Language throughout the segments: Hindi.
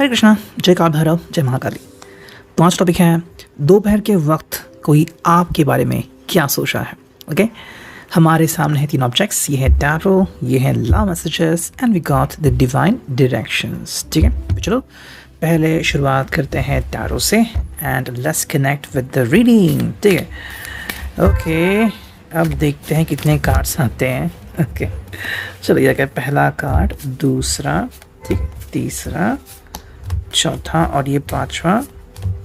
हरे कृष्णा, जय काल भैरव, जय महाकाली। तो आज टॉपिक है दोपहर के वक्त कोई आपके बारे में क्या सोच रहा है। ओके, हमारे सामने है तीन ऑब्जेक्ट्स, ये है टैरो, ये है love messages and we got the divine directions. ठीक है, तो चलो पहले शुरुआत करते हैं टैरो से and let's connect with the reading. ठीक है, ओके, अब देखते हैं कितने कार्ड्स आते हैं। ओके, चलो ये क्या, पहला कार्ड, दूसरा, ठीक, तीसरा, चौथा और ये पांचवा,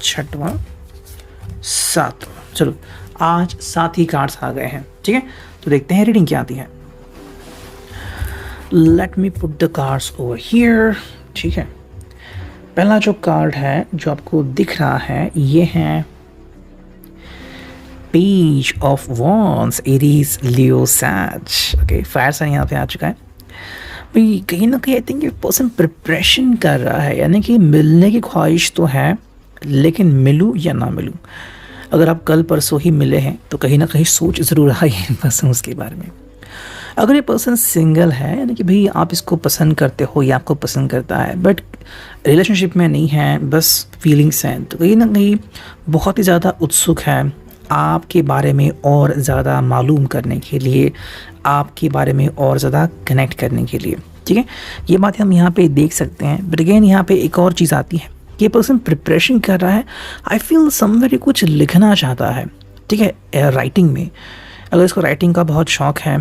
छठवां, सातवां। चलो आज 7 ही कार्ड्स आ गए हैं। ठीक है, तो देखते हैं रीडिंग क्या आती है। Let me put the cards over here. ठीक है, पहला जो कार्ड है जो आपको दिख रहा है ये है page of wands, Aries, Leo, Sag. Okay, fire sign यहाँ पे आ चुका है भाई। कहीं ना कहीं आई थिंक ये पर्सन प्रिपरेशन कर रहा है, यानी कि मिलने की ख्वाहिश तो है लेकिन मिलूँ या ना मिलूँ। अगर आप कल परसों ही मिले हैं तो कहीं ना कहीं सोच ज़रूर आई है पर्सन उसके बारे में। अगर ये पर्सन सिंगल है, यानी कि भाई आप इसको पसंद करते हो या आपको पसंद करता है बट रिलेशनशिप में नहीं है, बस फीलिंग्स हैं, तो कहीं ना कहीं बहुत ही ज़्यादा उत्सुक है आपके बारे में और ज़्यादा मालूम करने के लिए, आपके बारे में और ज़्यादा कनेक्ट करने के लिए। ठीक है, ये बात हम यहाँ पे देख सकते हैं। बट अगेन यहाँ पे एक और चीज़ आती है, ये पर्सन प्रिपरेशन कर रहा है। आई फील समवेयर कुछ लिखना चाहता है। ठीक है, राइटिंग में, अगर इसको राइटिंग का बहुत शौक़ है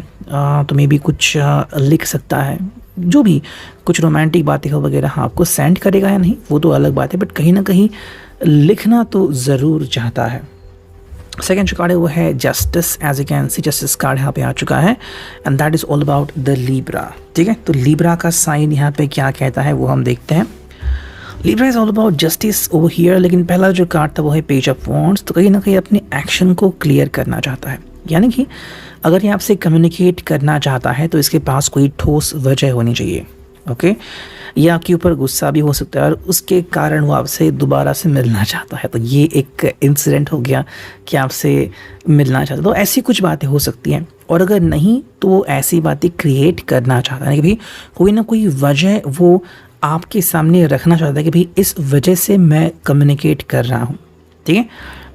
तो मे बी कुछ लिख सकता है, जो भी कुछ रोमांटिक बातें हो वगैरह। हाँ, आपको सेंड करेगा या नहीं वो तो अलग बात है, बट कहीं ना कहीं लिखना तो ज़रूर चाहता है। सेकेंड जो कार्ड है वो है justice. As you can see justice card यहाँ पे आ चुका है and that is all about the Libra. ठीक है, तो लीब्रा का साइन यहाँ पे क्या कहता है वो हम देखते हैं। Libra is all about justice over here, लेकिन पहला जो कार्ड था वो है पेज ऑफ वॉन्ड्स। तो कहीं ना कहीं अपने एक्शन को क्लियर करना चाहता है, यानी कि अगर ये आपसे कम्युनिकेट करना चाहता है तो इसके पास कोई ठोस वजह होनी चाहिए। ओके, ये आपके ऊपर गुस्सा भी हो सकता है और उसके कारण वो आपसे दोबारा से मिलना चाहता है। तो ये एक इंसिडेंट हो गया कि आपसे मिलना चाहता है, तो ऐसी कुछ बातें हो सकती हैं। और अगर नहीं तो वो ऐसी बातें क्रिएट करना चाहता है कि भाई कोई ना कोई वजह वो आपके सामने रखना चाहता है कि भाई इस वजह से मैं कम्युनिकेट कर रहा हूँ। ठीक है,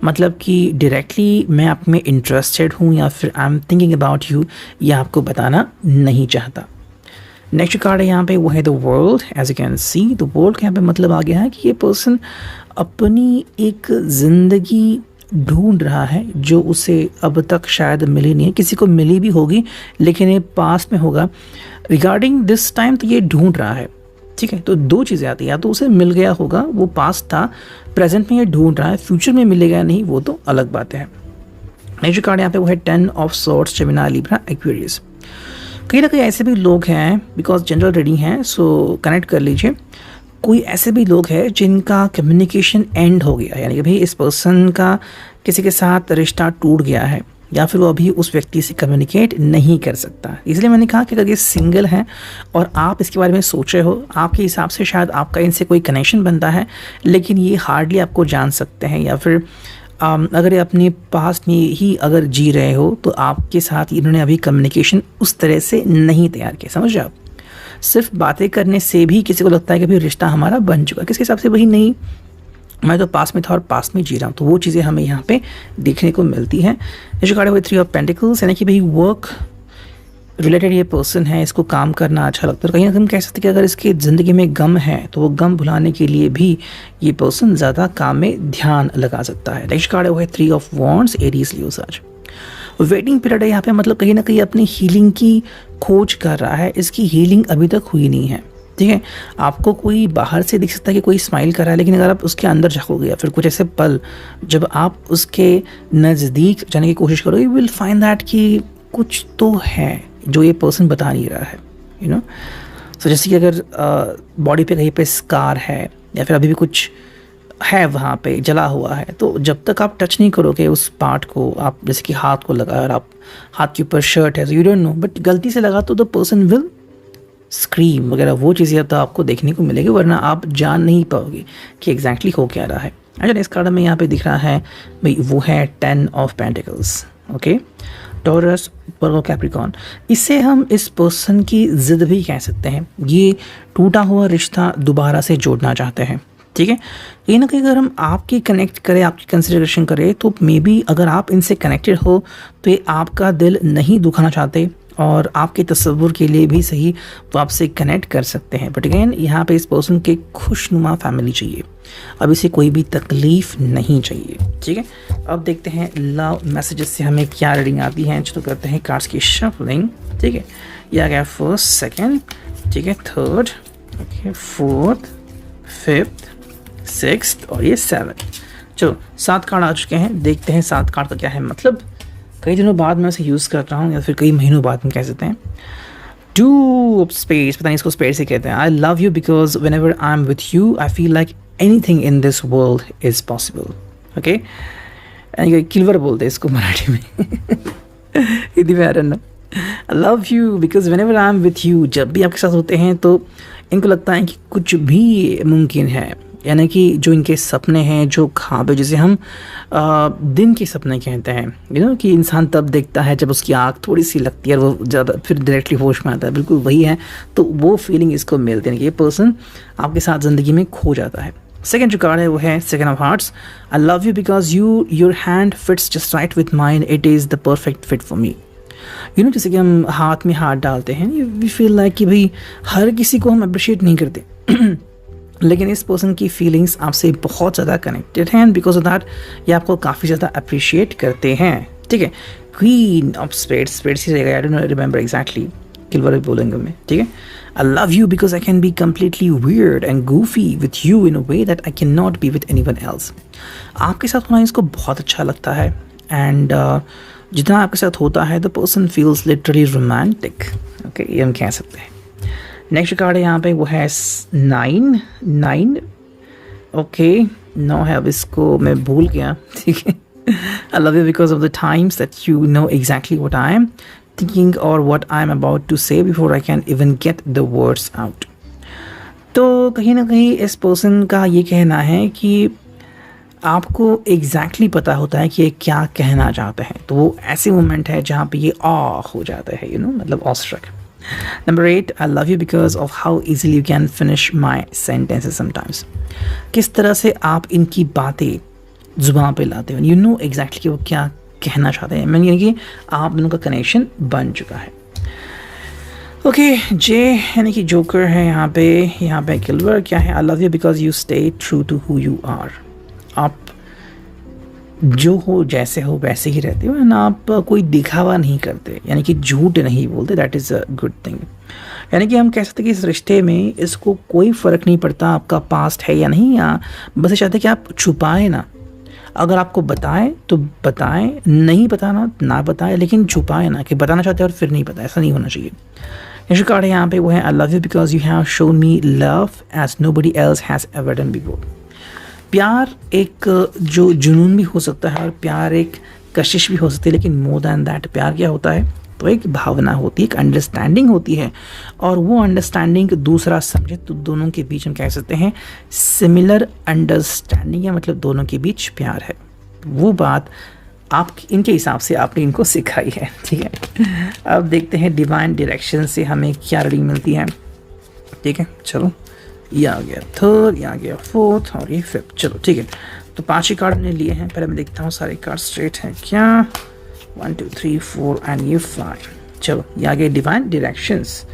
मतलब कि डायरेक्टली मैं आप में इंटरेस्टेड हूँ या फिर आई एम थिंकिंग अबाउट यू, ये आपको बताना नहीं चाहता। नेक्स्ट कार्ड है यहाँ पे वो है the world. As you can see the world का यहाँ पे मतलब आ गया है कि ये पर्सन अपनी एक ज़िंदगी ढूंढ रहा है जो उसे अब तक शायद मिली नहीं है। किसी को मिली भी होगी लेकिन ये पास में होगा। रिगार्डिंग दिस टाइम तो ये ढूंढ रहा है। ठीक है, तो दो चीज़ें आती हैं, या तो उसे मिल गया होगा, वो पास था, प्रेजेंट में ये ढूंढ रहा है, फ्यूचर में मिलेगा नहीं वो तो अलग बात है। नेक्स्ट कार्ड यहाँ पे वो है 10 of swords, Gemini, Libra, Aquarius. कहीं ना कहीं ऐसे भी लोग हैं, बिकॉज जनरल रीडिंग है सो कनेक्ट कर लीजिए। कोई ऐसे भी लोग हैं जिनका कम्युनिकेशन एंड हो गया है, यानी कि भाई इस पर्सन का किसी के साथ रिश्ता टूट गया है या फिर वो अभी उस व्यक्ति से कम्युनिकेट नहीं कर सकता। इसलिए मैंने कहा कि अगर ये सिंगल है और आप इसके बारे में सोच रहे हो, आपके हिसाब से शायद आपका इनसे कोई कनेक्शन बनता है लेकिन ये हार्डली आपको जान सकते हैं, या फिर अगर ये अपने पास्ट में ही अगर जी रहे हो तो आपके साथ इन्होंने अभी कम्युनिकेशन उस तरह से नहीं तैयार किया। समझ आप, सिर्फ बातें करने से भी किसी को लगता है कि भाई रिश्ता हमारा बन चुका है, किसके हिसाब से वही नहीं, मैं तो पास में था और पास में जी रहा हूँ। तो वो चीज़ें हमें यहाँ पे देखने को मिलती हैं। जो कार्ड है वो 3 ऑफ पेंटिकल्स, यानी कि भाई वर्क रिलेटेड ये पर्सन है, इसको काम करना अच्छा लगता है। कहीं ना कहीं हम कह सकते हैं कि अगर इसकी ज़िंदगी में गम है तो वो गम भुलाने के लिए भी ये पर्सन ज़्यादा काम में ध्यान लगा सकता है। नेक्स्ट कार्ड है वो है 3 ऑफ वॉन्ड्स, एरीज, लियो, सैज। वेटिंग पीरियड है यहाँ पे, मतलब कहीं ना कहीं अपनी हीलिंग की खोज कर रहा है। इसकी हीलिंग अभी तक हुई नहीं है। ठीक है, आपको कोई बाहर से दिख सकता है कि कोई स्माइल कर रहा है, लेकिन अगर आप उसके अंदर जाओगे या फिर कुछ ऐसे पल जब आप उसके नज़दीक जाने की कोशिश करोगे, यू विल फाइंड दैट कि कुछ तो है जो ये पर्सन बता नहीं रहा है। यू नो, सो जैसे कि अगर बॉडी पे कहीं पे स्कार है या फिर अभी भी कुछ है वहाँ पे जला हुआ है, तो जब तक आप टच नहीं करोगे उस पार्ट को, आप जैसे कि हाथ को लगा और आप हाथ के ऊपर शर्ट है, यू डोंट नो, बट गलती से लगा तो द पर्सन विल स्क्रीम वगैरह, वो चीज़ें तो आपको देखने को मिलेगी, वरना आप जान नहीं पाओगे कि एग्जैक्टली हो क्या रहा है। अच्छा, इस कार्ड में यहाँ पे दिख रहा है भाई वो है 10 of pentacles. Okay, taurus, Virgo, Capricorn. इससे हम इस पर्सन की ज़िद भी कह सकते हैं, ये टूटा हुआ रिश्ता दोबारा से जोड़ना चाहते हैं, ठीक है। कहीं ना कहीं अगर हम आपकी कनेक्ट करें, आपकी कंसिडरेशन करें, तो मे बी अगर आप इनसे कनेक्टेड हो तो ये आपका दिल नहीं दुखाना चाहते और आपके तसव्वुर के लिए भी सही तो आपसे कनेक्ट कर सकते हैं। बट अगेन यहाँ पे इस पर्सन के खुशनुमा फैमिली चाहिए, अब इसे कोई भी तकलीफ़ नहीं चाहिए, ठीक है। अब देखते हैं लव मैसेजेस से हमें क्या रीडिंग आती है। तो करते हैं कार्ड्स की शफलिंग, ठीक है। ये आ गया फर्स्ट, सेकेंड, ठीक है, third, okay, fourth, fifth, sixth और ये 7। चलो 7 कार्ड आ चुके हैं, देखते हैं 7 कार्ड का क्या है मतलब। कई दिनों बाद मैं इसे यूज़ कर रहा हूँ या फिर कई महीनों बाद हम कह सकते हैं। 2 ऑफ स्पेड्स, पता नहीं इसको स्पेड से कहते हैं। I love you because whenever I am with you I feel like anything in this world is possible, okay. किलवर बोलते हैं इसको मराठी में हिंदी में आ रहा ना। आई love you because whenever I am with you, जब भी आपके साथ होते हैं तो इनको लगता है कि कुछ भी मुमकिन है, यानी कि जो इनके सपने हैं, जो ख्वाब, जिसे हम दिन के सपने कहते हैं, कि इंसान तब देखता है जब उसकी आँख थोड़ी सी लगती है और वो ज़्यादा फिर डायरेक्टली होश में आता है, बिल्कुल वही है। तो वो फीलिंग इसको मिलती है कि ये पर्सन आपके साथ ज़िंदगी में खो जाता है। सेकेंड जो कार्ड है वो है 2 of hearts. I love you because your hand fits just right with mine, it is the perfect fit for me. जैसे कि हम हाथ में हाथ डालते हैं, वी फील लाइक कि भाई हर किसी को हम अप्रिशिएट नहीं करते लेकिन इस पर्सन की फीलिंग्स आपसे बहुत ज़्यादा कनेक्टेड हैं, बिकॉज ऑफ दैट ये आपको काफ़ी ज़्यादा अप्रिशिएट करते हैं, ठीक है। क्वीन ऑफ स्पेड्स ही रहेगा, आई डोंट रिमेंबर एग्जैक्टली, किलवर बोलेंगे मैं, ठीक है। I love you because I can be completely weird and Goofy with you in a way that I can not be with anyone else. आपके साथ होना इसको बहुत अच्छा लगता है एंड जितना आपके साथ होता है the person feels literally romantic, okay, ये हम कह सकते हैं। नेक्स्ट कार्ड है यहाँ पे वो है 9, ओके, 9 है, अब इसको मैं भूल गया, ठीक है। I love you because of the times that you know exactly what I am thinking और what I am about to say before I can even get the words out. तो कहीं ना कहीं इस पर्सन का ये कहना है कि आपको एग्जैक्टली पता होता है कि ये क्या कहना चाहते हैं, तो वो ऐसे मोमेंट है जहाँ पे ये हो जाता है, मतलब awestruck. Number 8, I love you because of how easily you can finish my sentences sometimes. किस तरह से आप इनकी बातें जुबान पे लाते हो, exactly कि वो क्या कहना चाहते हैं। यानी कि आप दोनों का कनेक्शन बन चुका है। ओके, जे यानी कि जोकर है यहाँ पे किलवर क्या है। I love you because you stay true to who you are. आप जो हो जैसे हो वैसे ही रहते हो ना, आप कोई दिखावा नहीं करते, यानी कि झूठ नहीं बोलते, that is a good thing. यानी कि हम कह सकते हैं कि इस रिश्ते में इसको कोई फ़र्क नहीं पड़ता आपका पास्ट है या नहीं, या बस ये चाहते हैं कि आप छुपाएं ना। अगर आपको बताएं तो बताएं, नहीं बताना ना बताएं, लेकिन छुपाएं ना कि बताना चाहते हैं और फिर नहीं पता, ऐसा नहीं होना चाहिए। नेक्स्ट कार्ड है यहाँ पे वो है I love you because you have shown me love as nobody else has ever done before. प्यार एक जो जुनून भी हो सकता है और प्यार एक कशिश भी हो सकती है, लेकिन मोर दैन दैट प्यार क्या होता है, तो एक भावना होती है, एक अंडरस्टैंडिंग होती है, और वो अंडरस्टैंडिंग दूसरा समझे तो दोनों के बीच हम कह सकते हैं सिमिलर अंडरस्टैंडिंग, या मतलब दोनों के बीच प्यार है। वो बात आप इनके हिसाब से आपने इनको सिखाई है, ठीक है। अब देखते हैं डिवाइन डायरेक्शन से हमें क्या रीडिंग मिलती है, ठीक है। चलो, ये आ गया थर्ड, ये आ गया फोर्थ और ये फिफ्थ। चलो ठीक है, तो 5 ही कार्ड मैंने लिए हैं। पहले मैं देखता हूँ सारे कार्ड स्ट्रेट हैं क्या। 1 2 3 4 एंड ये 5। चलो, ये आ गए डिवाइन डायरेक्शंस।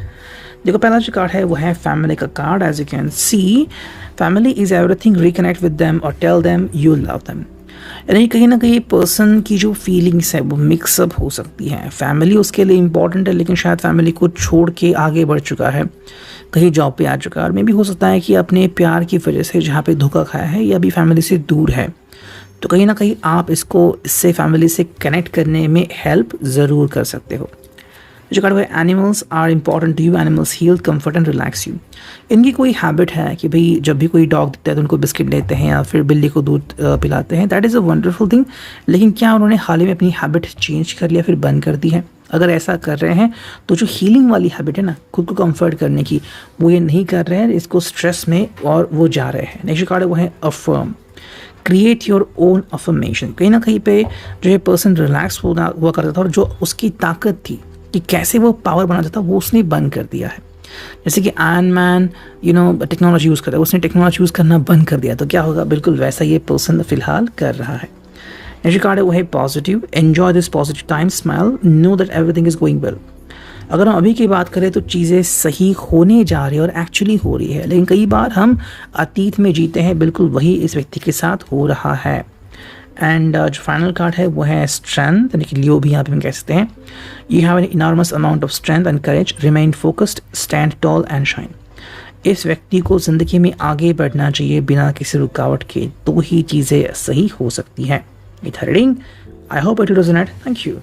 देखो, पहला जो कार्ड है वो है फैमिली का card. As you can see, family is everything, reconnect with them और tell them you love them. यानी कहीं ना कहीं पर्सन की जो फीलिंग्स है वो मिक्सअप हो सकती हैं। फैमिली उसके लिए इंपॉर्टेंट है, लेकिन शायद फैमिली को छोड़ के आगे बढ़ चुका है, कहीं जॉब पे आ चुका है, और मे भी हो सकता है कि अपने प्यार की वजह से जहाँ पे धोखा खाया है या अभी फैमिली से दूर है। तो कहीं ना कहीं आप इससे फैमिली से कनेक्ट करने में हेल्प ज़रूर कर सकते हो। जो कार्ड है animals are important to you, animals heal comfort and relax you. इनकी कोई हैबिट है कि भाई जब भी कोई डॉग दिखता है तो उनको बिस्किट देते हैं या फिर बिल्ली को दूध पिलाते हैं, that is a wonderful thing. लेकिन क्या उन्होंने हाल ही में अपनी हैबिट चेंज कर लिया, फिर बंद कर दी है? अगर ऐसा कर रहे हैं तो जो हीलिंग वाली हैबिट है ना, खुद को कंफर्ट करने की, वो ये नहीं कर रहे हैं, इसको स्ट्रेस में और वो जा रहे हैं। नेक्स्ट कार्ड है वो है affirm. Create your own affirmation. कहीं ना कहीं पे जो है पर्सन रिलैक्स हुआ करता था और जो उसकी ताकत थी कि कैसे वो पावर बनाता था वो उसने बंद कर दिया है। जैसे कि आयरन मैन टेक्नोलॉजी यूज़ करता है, उसने टेक्नोलॉजी यूज़ करना बंद कर दिया, तो क्या होगा, बिल्कुल वैसा ये पर्सन फिलहाल कर रहा है। नेक्स्ट कार्ड है वो है positive. Enjoy this positive time, smile, know that everything is going well. अगर हम अभी की बात करें तो चीज़ें सही होने जा रही है और एक्चुअली हो रही है, लेकिन कई बार हम अतीत में जीते हैं, बिल्कुल वही इस व्यक्ति के साथ हो रहा है। एंड जो फाइनल कार्ड है वो है स्ट्रेंथ, यानी कि लियो भी यहाँ पे हम कह सकते हैं। You have an enormous amount of strength and courage, remain focused, stand tall and shine. इस व्यक्ति को ज़िंदगी में आगे बढ़ना चाहिए बिना किसी रुकावट के, तो ही चीज़ें सही हो सकती हैं। It reading, I hope it doesn't. Thank you.